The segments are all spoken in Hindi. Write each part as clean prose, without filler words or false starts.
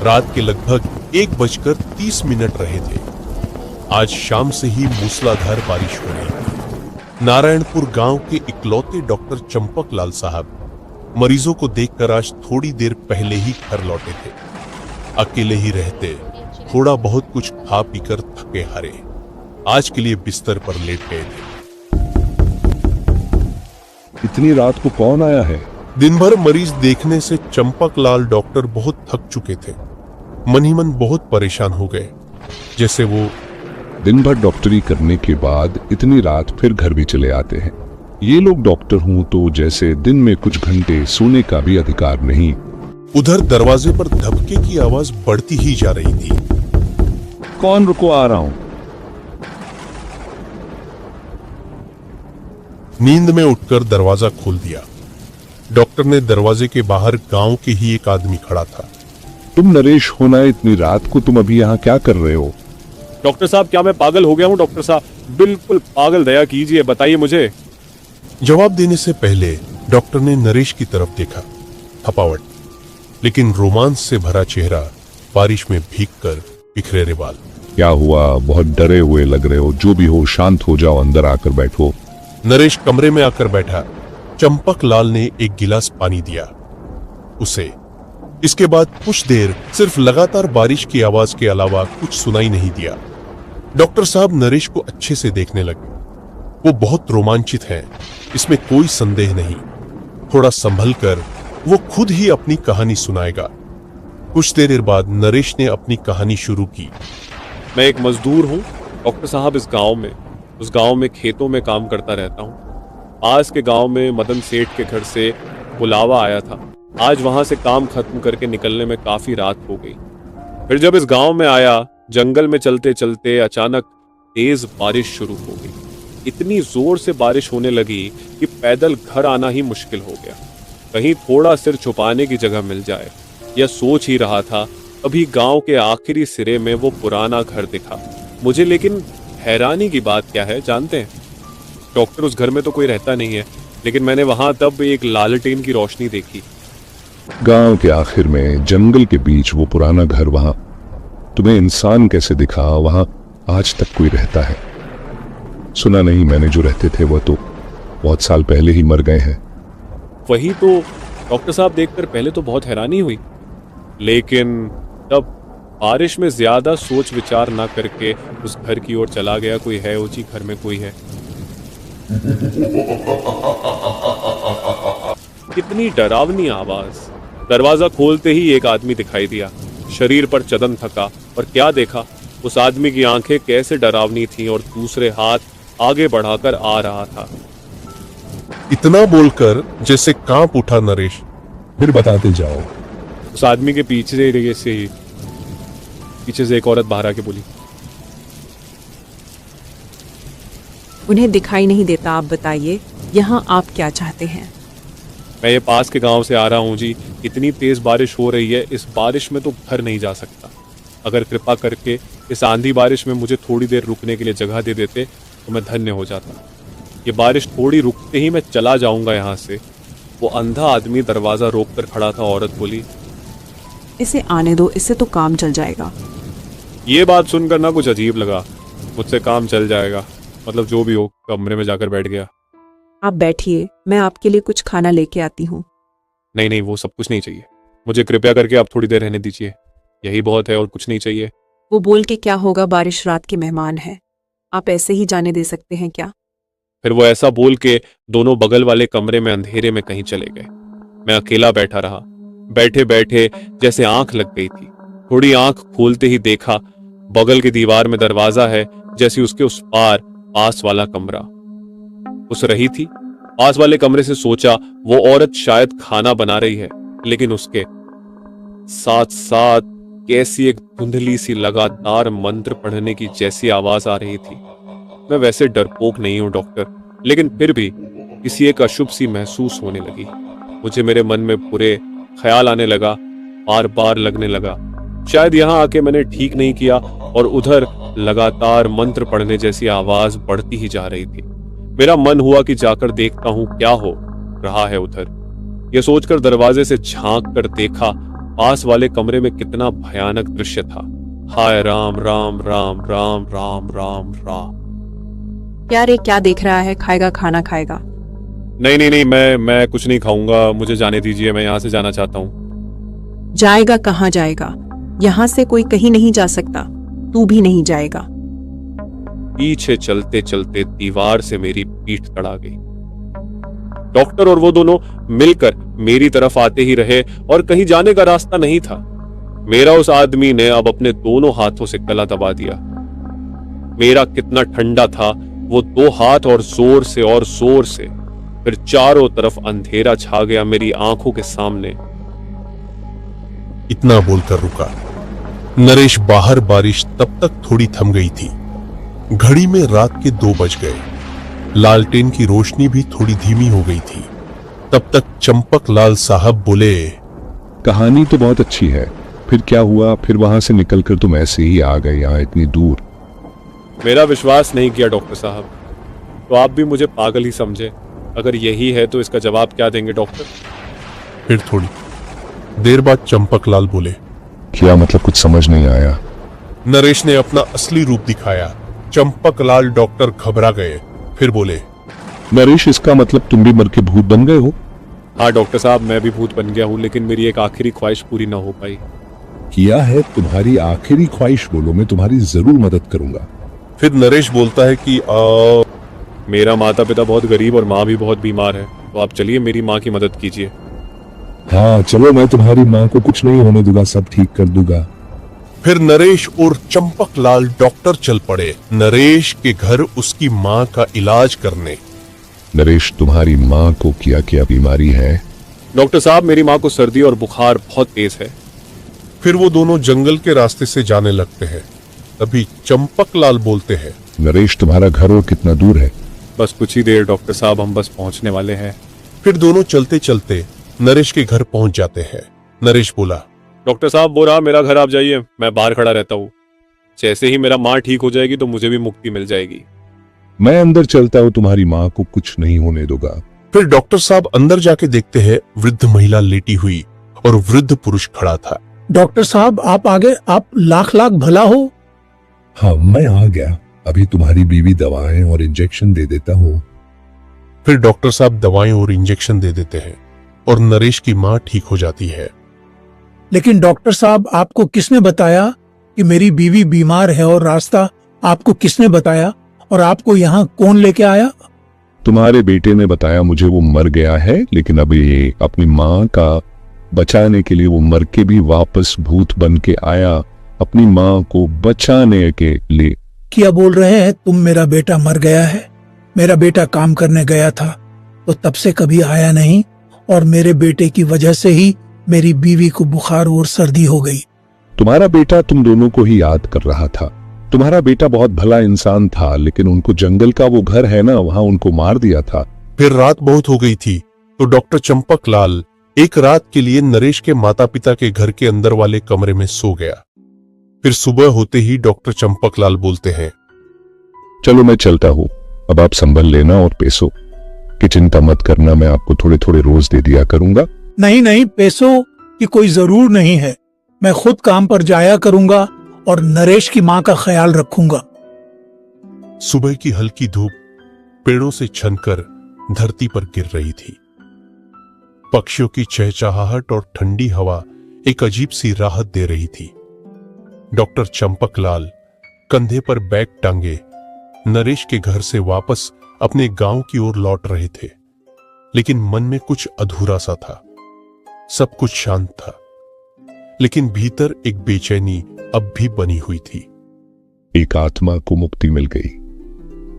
रात के लगभग 1:30 रहे थे। आज शाम से ही मूसलाधार बारिश हो रही थी। नारायणपुर गांव के इकलौते डॉक्टर चंपक लाल साहब मरीजों को देखकर आज थोड़ी देर पहले ही घर लौटे थे। अकेले ही रहते, थोड़ा बहुत कुछ खा पीकर थके हारे आज के लिए बिस्तर पर लेट गए थे। इतनी रात को कौन आया है? दिन भर मरीज देखने से चंपक लाल डॉक्टर बहुत थक चुके थे। मन ही मन बहुत परेशान हो गए। जैसे वो दिन भर डॉक्टरी करने के बाद इतनी रात फिर घर भी चले आते हैं। ये लोग डॉक्टर हूं तो जैसे दिन में कुछ घंटे सोने का भी अधिकार नहीं। उधर दरवाजे पर धबके की आवाज बढ़ती ही जा रही थी। कौन? रुको, आ रहा हूं। नींद में उठकर दरवाजा खोल दिया। डॉक्टर ने दरवाजे के बाहर गांव के ही एक आदमी खड़ा था। तुम नरेश होना? इतनी रात को तुम अभी यहाँ क्या कर रहे हो? डॉक्टर साहब, क्या मैं पागल हो गया हूँ? डॉक्टर साहब, बिल्कुल पागल, दया कीजिए, बताइए मुझे। जवाब देने से पहले डॉक्टर ने नरेश की तरफ देखा। थपावट, लेकिन रोमांच से भरा चेहरा, बारिश में भीगकर बिखरे बाल। क्या हुआ? बहुत डरे हुए लग रहे हो। जो भी हो, शांत हो जाओ, अंदर आकर बैठो। नरेश कमरे में आकर बैठा। चंपक लाल ने एक गिलास पानी दिया उसे। इसके बाद कुछ देर सिर्फ लगातार बारिश की आवाज के अलावा कुछ सुनाई नहीं दिया। डॉक्टर साहब नरेश को अच्छे से देखने लगे। वो बहुत रोमांचित हैं, इसमें कोई संदेह नहीं। थोड़ा संभल कर वो खुद ही अपनी कहानी सुनाएगा। कुछ देर बाद नरेश ने अपनी कहानी शुरू की। मैं एक मजदूर हूँ डॉक्टर साहब। उस गांव में खेतों में काम करता रहता हूँ। पास के गांव में मदन सेठ के घर से बुलावा आया था। आज वहां से काम खत्म करके निकलने में काफी रात हो गई। फिर जब इस गांव में आया, जंगल में चलते चलते अचानक तेज बारिश शुरू हो गई। इतनी जोर से बारिश होने लगी कि पैदल घर आना ही मुश्किल हो गया। कहीं थोड़ा सिर छुपाने की जगह मिल जाए, यह सोच ही रहा था, अभी गांव के आखिरी सिरे में वो पुराना घर दिखा मुझे। लेकिन हैरानी की बात क्या है जानते हैं डॉक्टर? उस घर में तो कोई रहता नहीं है, लेकिन मैंने वहां तब एक लालटेन की रोशनी देखी। गांव के आखिर में जंगल के बीच वो पुराना घर, वहां तुम्हें इंसान कैसे दिखा? वहां आज तक कोई रहता है? सुना नहीं मैंने, जो रहते थे वो तो बहुत साल पहले ही मर गए हैं। वही तो डॉक्टर साहब, देखकर पहले तो बहुत हैरानी हुई, लेकिन तब बारिश में ज्यादा सोच विचार ना करके उस घर की ओर चला गया। कोई है ऊंची, घर में कोई है। कितनी डरावनी आवाज। दरवाजा खोलते ही एक आदमी दिखाई दिया। शरीर पर चदन थका, और क्या देखा, उस आदमी की आंखें कैसे डरावनी थीं और दूसरे हाथ आगे बढ़ाकर आ रहा था। इतना बोलकर जैसे कांप उठा नरेश। फिर बताते जाओ। उस आदमी के पीछे से एक औरत बाहर आके बोली, उन्हें दिखाई नहीं देता, आप बताइए यहाँ आप क्या चाहते हैं? मैं ये पास के गांव से आ रहा हूँ जी। इतनी तेज बारिश हो रही है, इस बारिश में तो घर नहीं जा सकता। अगर कृपा करके इस आंधी बारिश में मुझे थोड़ी देर रुकने के लिए जगह दे देते तो मैं धन्य हो जाता। ये बारिश थोड़ी रुकते ही मैं चला जाऊंगा यहाँ से। वो अंधा आदमी दरवाजा रोक कर खड़ा था। औरत बोली, इसे आने दो, इससे तो काम चल जाएगा। ये बात सुनकर ना कुछ अजीब लगा। मुझसे काम चल जाएगा मतलब जो भी हो। कमरे में जाकर बैठ गया। आप बैठिए, मैं आपके लिए कुछ खाना लेके आती हूँ। नहीं, वो सब कुछ नहीं चाहिए मुझे। कृपया करके आप थोड़ी देर रहने दीजिए, यही बहुत है और कुछ नहीं चाहिए। वो बोल के क्या होगा, बारिश रात के मेहमान है, आप ऐसे ही जाने दे सकते हैं क्या? फिर वो ऐसा बोल के दोनों बगल वाले कमरे में अंधेरे में कहीं चले गए। मैं अकेला बैठा रहा। बैठे बैठे जैसे आंख लग गई थी। थोड़ी आंख खोलते ही देखा बगल की दीवार में दरवाजा है, जैसे उसके उस पार पास वाला कमरा उस रही थी। पास वाले कमरे से सोचा वो औरत शायद खाना बना रही है, लेकिन उसके साथ साथ कैसी एक धुंधली सी लगातार मंत्र पढ़ने की जैसी आवाज आ रही थी। मैं वैसे डरपोक नहीं हूं डॉक्टर, लेकिन फिर भी किसी एक अशुभ सी महसूस होने लगी। मुझे मेरे मन में बुरे ख्याल आने लगा, बार बार लगने लगा शायद यहाँ आके मैंने ठीक नहीं किया, और उधर लगातार मंत्र पढ़ने जैसी आवाज बढ़ती ही जा रही थी। मेरा मन हुआ कि जाकर देखता हूं क्या हो रहा है उधर। यह सोचकर दरवाजे से झांक कर देखा पास वाले कमरे में कितना भयानक दृश्य था। हाय राम राम राम राम राम राम राम। यार ये क्या देख रहा है? खाएगा, खाना खाएगा। नहीं नहीं नहीं, मैं कुछ नहीं खाऊंगा, मुझे जाने दीजिए, मैं यहाँ से जाना चाहता हूँ। जाएगा कहाँ जाएगा? यहाँ से कोई कहीं नहीं जा सकता, तू भी नहीं जाएगा। पीछे चलते चलते दीवार से मेरी पीठ तड़ा गई। डॉक्टर और वो दोनों मिलकर मेरी तरफ आते ही रहे और कहीं जाने का रास्ता नहीं था। मेरा उस आदमी ने अब अपने दोनों हाथों से गला दबा दिया। मेरा कितना ठंडा था वो दो हाथ, और जोर से फिर चारों तरफ अंधेरा छा गया मेरी आंखों के सामने। इतना बोलकर रुका। नरेश बाहर बारिश तब तक थोड़ी थम गई थी। घड़ी में रात के 2 बज गए। लालटेन की रोशनी भी थोड़ी धीमी हो गई थी। तब तक चंपक लाल साहब बोले, कहानी तो बहुत अच्छी है, फिर क्या हुआ? फिर वहां से निकलकर तुम ऐसे ही आ गए यहाँ इतनी दूर? मेरा विश्वास नहीं किया डॉक्टर साहब, तो आप भी मुझे पागल ही समझे। अगर यही है तो इसका जवाब क्या देंगे डॉक्टर? फिर थोड़ी देर बाद चंपक लाल बोले, क्या मतलब? कुछ समझ नहीं आया। नरेश ने अपना असली रूप दिखाया। चंपक लाल डॉक्टर घबरा गए, फिर बोले, नरेश, इसका मतलब तुम भी मर के भूत बन गए हो? हाँ डॉक्टर साहब, मैं भी भूत बन गया हूँ, लेकिन मेरी एक आखिरी ख्वाहिश पूरी ना हो पाई। किया है तुम्हारी आखिरी ख्वाहिश? बोलो, मैं तुम्हारी जरूर मदद करूंगा। फिर नरेश बोलता है कि मेरा माता पिता बहुत गरीब और माँ भी बहुत बीमार है, तो आप चलिए मेरी माँ की मदद कीजिए। हाँ चलो, मैं तुम्हारी माँ को कुछ नहीं होने दूंगा, सब ठीक कर दूंगा। फिर नरेश और चंपक लाल डॉक्टर चल पड़े नरेश के घर उसकी माँ का इलाज करने। नरेश, तुम्हारी माँ को क्या बीमारी है? डॉक्टर साहब, मेरी माँ को सर्दी और बुखार बहुत तेज है। फिर वो दोनों जंगल के रास्ते से जाने लगते हैं। तभी चंपक लाल बोलते हैं, नरेश, तुम्हारा घर और कितना दूर है? बस कुछ ही देर डॉक्टर साहब, हम बस पहुंचने वाले हैं। फिर दोनों चलते चलते नरेश के घर पहुंच जाते हैं। नरेश बोला, डॉक्टर साहब, वो रहा मेरा घर, आप जाइए, मैं बाहर खड़ा रहता हूँ। जैसे ही मेरा माँ ठीक हो जाएगी तो मुझे भी मुक्ति मिल जाएगी। मैं अंदर चलता हूँ, तुम्हारी माँ को कुछ नहीं होने दूंगा। फिर डॉक्टर साहब अंदर जाके देखते हैं वृद्ध महिला लेटी हुई और वृद्ध पुरुष खड़ा था। डॉक्टर साहब आप आ गए, आप लाख लाख भला हो। हाँ मैं आ गया, अभी तुम्हारी बीवी दवाएं और इंजेक्शन दे देता हूँ। फिर डॉक्टर साहब दवाएं और इंजेक्शन दे देते हैं और नरेश की माँ ठीक हो जाती है। लेकिन डॉक्टर साहब आपको किसने बताया कि मेरी बीवी बीमार है, और रास्ता आपको किसने बताया, और आपको यहाँ कौन लेके आया? तुम्हारे बेटे ने बताया मुझे। वो मर गया है, लेकिन अब ये अपनी माँ का बचाने के लिए वो मर के भी वापस भूत बन के आया, अपनी माँ को बचाने के लिए। क्या बोल रहे हैं तुम? मेरा बेटा मर गया है? मेरा बेटा काम करने गया था तो तब से कभी आया नहीं, और मेरे बेटे की वजह से ही मेरी बीवी को बुखार और सर्दी हो गई। तुम्हारा बेटा तुम दोनों को ही याद कर रहा था। तुम्हारा बेटा बहुत भला इंसान था, लेकिन उनको जंगल का वो घर है ना, वहां उनको मार दिया था। फिर रात बहुत हो गई थी तो डॉक्टर चंपक लाल एक रात के लिए नरेश के माता पिता के घर के अंदर वाले कमरे में सो गया। फिर सुबह होते ही डॉक्टर चंपक लाल बोलते हैं, चलो मैं चलता हूँ, अब आप संभल लेना और पैसों की चिंता मत करना, मैं आपको थोड़े थोड़े रोज दे दिया करूंगा। नहीं नहीं, पैसों की कोई जरूर नहीं है, मैं खुद काम पर जाया करूंगा और नरेश की माँ का ख्याल रखूंगा। सुबह की हल्की धूप पेड़ों से छनकर धरती पर गिर रही थी। पक्षियों की चहचहाहट और ठंडी हवा एक अजीब सी राहत दे रही थी। डॉक्टर चंपक लाल कंधे पर बैग टांगे नरेश के घर से वापस अपने गांव की ओर लौट रहे थे, लेकिन मन में कुछ अधूरा सा था। सब कुछ शांत था, लेकिन भीतर एक बेचैनी अब भी बनी हुई थी। एक आत्मा को मुक्ति मिल गई,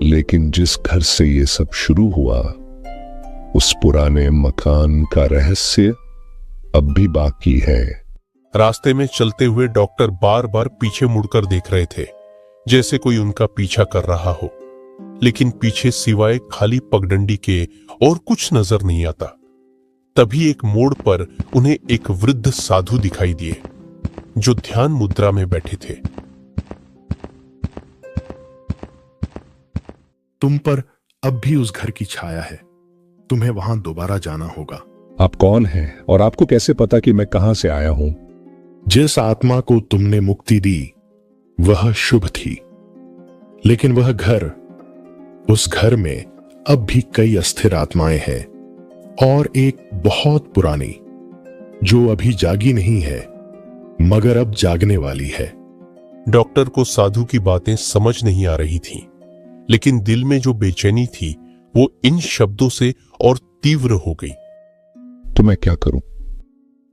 लेकिन जिस घर से ये सब शुरू हुआ, उस पुराने मकान का रहस्य अब भी बाकी है। रास्ते में चलते हुए डॉक्टर बार बार पीछे मुड़कर देख रहे थे, जैसे कोई उनका पीछा कर रहा हो, लेकिन पीछे सिवाय खाली पगडंडी के और कुछ नजर नहीं आता। तभी एक मोड़ पर उन्हें एक वृद्ध साधु दिखाई दिए, जो ध्यान मुद्रा में बैठे थे। तुम पर अब भी उस घर की छाया है, तुम्हें वहां दोबारा जाना होगा। आप कौन हैं और आपको कैसे पता कि मैं कहां से आया हूं? जिस आत्मा को तुमने मुक्ति दी वह शुभ थी, लेकिन वह घर, उस घर में अब भी कई अस्थिर आत्माएं हैं और एक बहुत पुरानी जो अभी जागी नहीं है मगर अब जागने वाली है। डॉक्टर को साधु की बातें समझ नहीं आ रही थीं, लेकिन दिल में जो बेचैनी थी वो इन शब्दों से और तीव्र हो गई। तो मैं क्या करूं?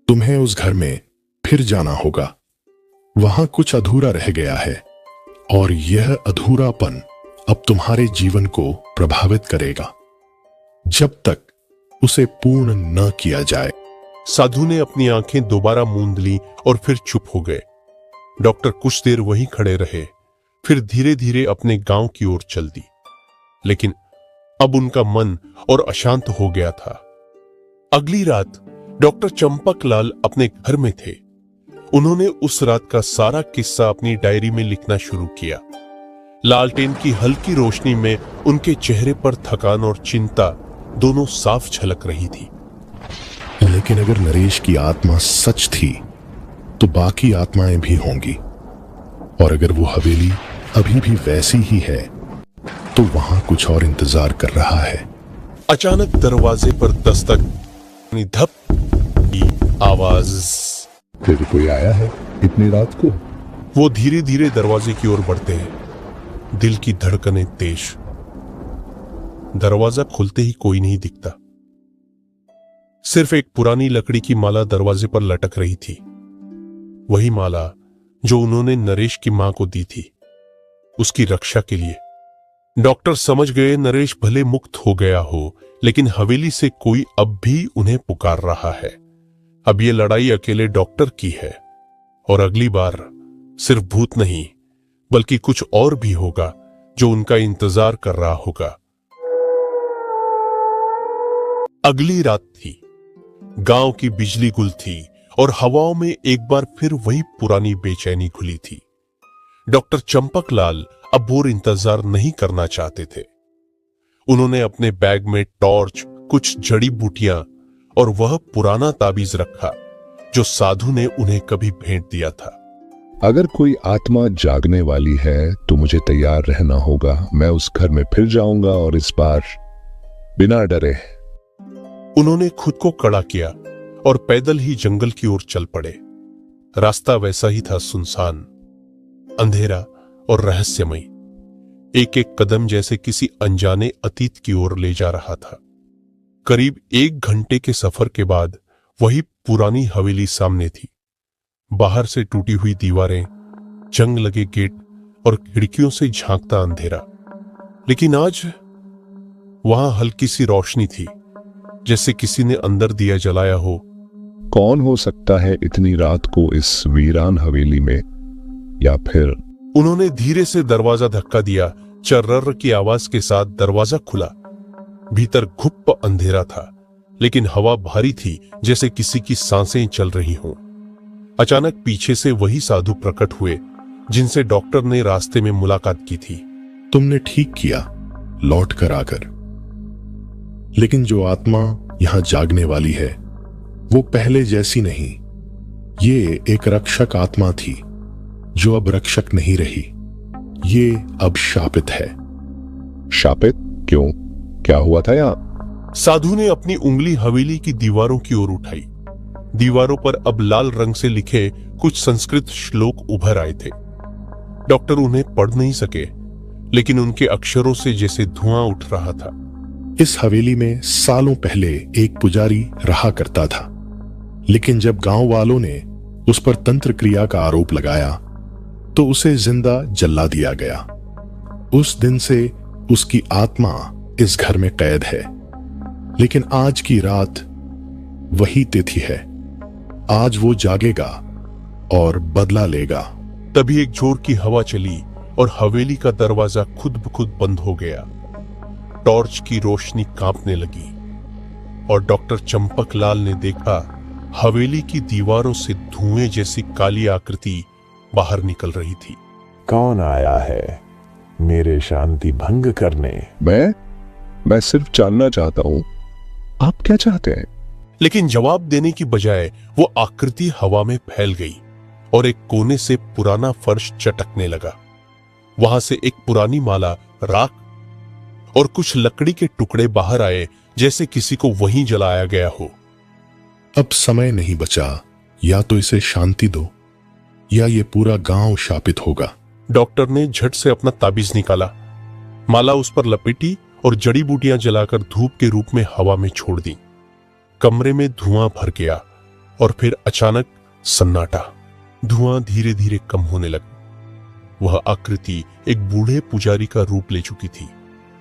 तुम्हें उस घर में फिर जाना होगा। वहां कुछ अधूरा रह गया है और यह अधूरापन अब तुम्हारे जीवन को प्रभावित करेगा जब तक उसे पूर्ण न किया जाए। साधु ने अपनी आंखें दोबारा मूंद ली और फिर चुप हो गए। डॉक्टर कुछ देर वहीं खड़े रहे, फिर धीरे धीरे अपने गांव की ओर चल दी। लेकिन अब उनका मन और अशांत हो गया था। अगली रात डॉक्टर चंपकलाल अपने घर में थे। उन्होंने उस रात का सारा किस्सा अपनी डायरी में लिखना शुरू किया। लालटेन की हल्की रोशनी में उनके चेहरे पर थकान और चिंता दोनों साफ झलक रही थी। लेकिन अगर नरेश की आत्मा सच थी तो बाकी आत्माएं भी होंगी, और अगर वो हवेली अभी भी वैसी ही है तो वहां कुछ और इंतजार कर रहा है। अचानक दरवाजे पर दस्तक, धप की आवाज। फिर कोई आया है इतनी रात को? वो धीरे धीरे दरवाजे की ओर बढ़ते हैं, दिल की धड़कनें तेज। दरवाजा खुलते ही कोई नहीं दिखता। सिर्फ एक पुरानी लकड़ी की माला दरवाजे पर लटक रही थी, वही माला जो उन्होंने नरेश की मां को दी थी, उसकी रक्षा के लिए। डॉक्टर समझ गए नरेश भले मुक्त हो गया हो, लेकिन हवेली से कोई अब भी उन्हें पुकार रहा है। अब ये लड़ाई अकेले डॉक्टर की है, और अगली बार सिर्फ भूत नहीं बल्कि कुछ और भी होगा जो उनका इंतजार कर रहा होगा। अगली रात थी। गांव की बिजली गुल थी और हवाओं में एक बार फिर वही पुरानी बेचैनी घुली थी। डॉक्टर चंपकलाल अब और इंतजार नहीं करना चाहते थे। उन्होंने अपने बैग में टॉर्च, कुछ जड़ी बूटियां और वह पुराना ताबीज रखा जो साधु ने उन्हें कभी भेंट दिया था। अगर कोई आत्मा जागने वाली है तो मुझे तैयार रहना होगा। मैं उस घर में फिर जाऊंगा और इस बार बिना डरे। उन्होंने खुद को कड़ा किया और पैदल ही जंगल की ओर चल पड़े। रास्ता वैसा ही था, सुनसान, अंधेरा और रहस्यमयी। एक एक कदम जैसे किसी अनजाने अतीत की ओर ले जा रहा था। करीब 1 घंटे के सफर के बाद वही पुरानी हवेली सामने थी। बाहर से टूटी हुई दीवारें, जंग लगे गेट और खिड़कियों से झांकता अंधेरा। लेकिन आज वहां हल्की सी रोशनी थी, जैसे किसी ने अंदर दिया जलाया हो। कौन हो सकता है इतनी रात को इस वीरान हवेली में? या फिर उन्होंने धीरे से दरवाजा धक्का दिया। चर्रर की आवाज के साथ दरवाजा खुला। भीतर घुप्प अंधेरा था, लेकिन हवा भारी थी, जैसे किसी की सांसें चल रही हों। अचानक पीछे से वही साधु प्रकट हुए जिनसे डॉक्टर ने रास्ते में मुलाकात की थी। तुमने ठीक किया लौट कर आकर, लेकिन जो आत्मा यहां जागने वाली है वो पहले जैसी नहीं। ये एक रक्षक आत्मा थी जो अब रक्षक नहीं रही। ये अब शापित है। शापित? क्यों? क्या हुआ था यहाँ? साधु ने अपनी उंगली हवेली की दीवारों की ओर उठाई। दीवारों पर अब लाल रंग से लिखे कुछ संस्कृत श्लोक उभर आए थे। डॉक्टर उन्हें पढ़ नहीं सके, लेकिन उनके अक्षरों से जैसे धुआं उठ रहा था। इस हवेली में सालों पहले एक पुजारी रहा करता था, लेकिन जब गांव वालों ने उस पर तंत्र क्रिया का आरोप लगाया तो उसे जिंदा जला दिया गया। उस दिन से उसकी आत्मा इस घर में कैद है। लेकिन आज की रात वही तिथि है। आज वो जागेगा और बदला लेगा। तभी एक जोर की हवा चली और हवेली का दरवाजा खुद ब खुद बंद हो गया। टॉर्च की रोशनी कांपने लगी और डॉक्टर चंपकलाल ने देखा हवेली की दीवारों से धुएं जैसी काली आकृति बाहर निकल रही थी। कौन आया है मेरे शांति भंग करने? मैं सिर्फ जानना चाहता हूं, आप क्या चाहते हैं? लेकिन जवाब देने की बजाय वो आकृति हवा में फैल गई और एक कोने से पुराना फर्श चटकने लगा। वहां से एक पुरानी माला, राख और कुछ लकड़ी के टुकड़े बाहर आए, जैसे किसी को वहीं जलाया गया हो। अब समय नहीं बचा, या तो इसे शांति दो या ये पूरा गांव शापित होगा। डॉक्टर ने झट से अपना ताबीज निकाला, माला उस पर लपेटी और जड़ी बूटियां जलाकर धूप के रूप में हवा में छोड़ दी। कमरे में धुआं भर गया और फिर अचानक सन्नाटा। धुआं धीरे धीरे कम होने लगा। वह आकृति एक बूढ़े पुजारी का रूप ले चुकी थी,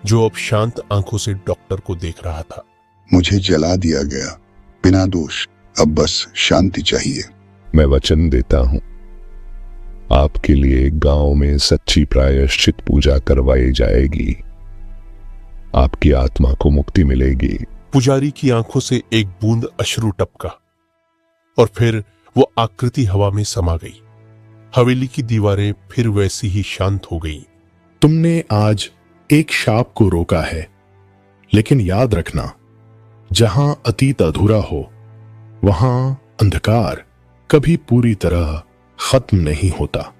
जो अब शांत आंखों से डॉक्टर को देख रहा था। मुझे जला दिया गया बिना दोष, अब बस शांति चाहिए। मैं वचन देता हूं, आपके लिए गांव में सच्ची प्रायश्चित पूजा करवाई जाएगी। आपकी आत्मा को मुक्ति मिलेगी। पुजारी की आंखों से एक बूंद अश्रु टपका और फिर वो आकृति हवा में समा गई। हवेली की दीवारें फिर वैसी ही शांत हो गई। तुमने आज एक शाप को रोका है, लेकिन याद रखना, जहां अतीत अधूरा हो वहां अंधकार कभी पूरी तरह खत्म नहीं होता।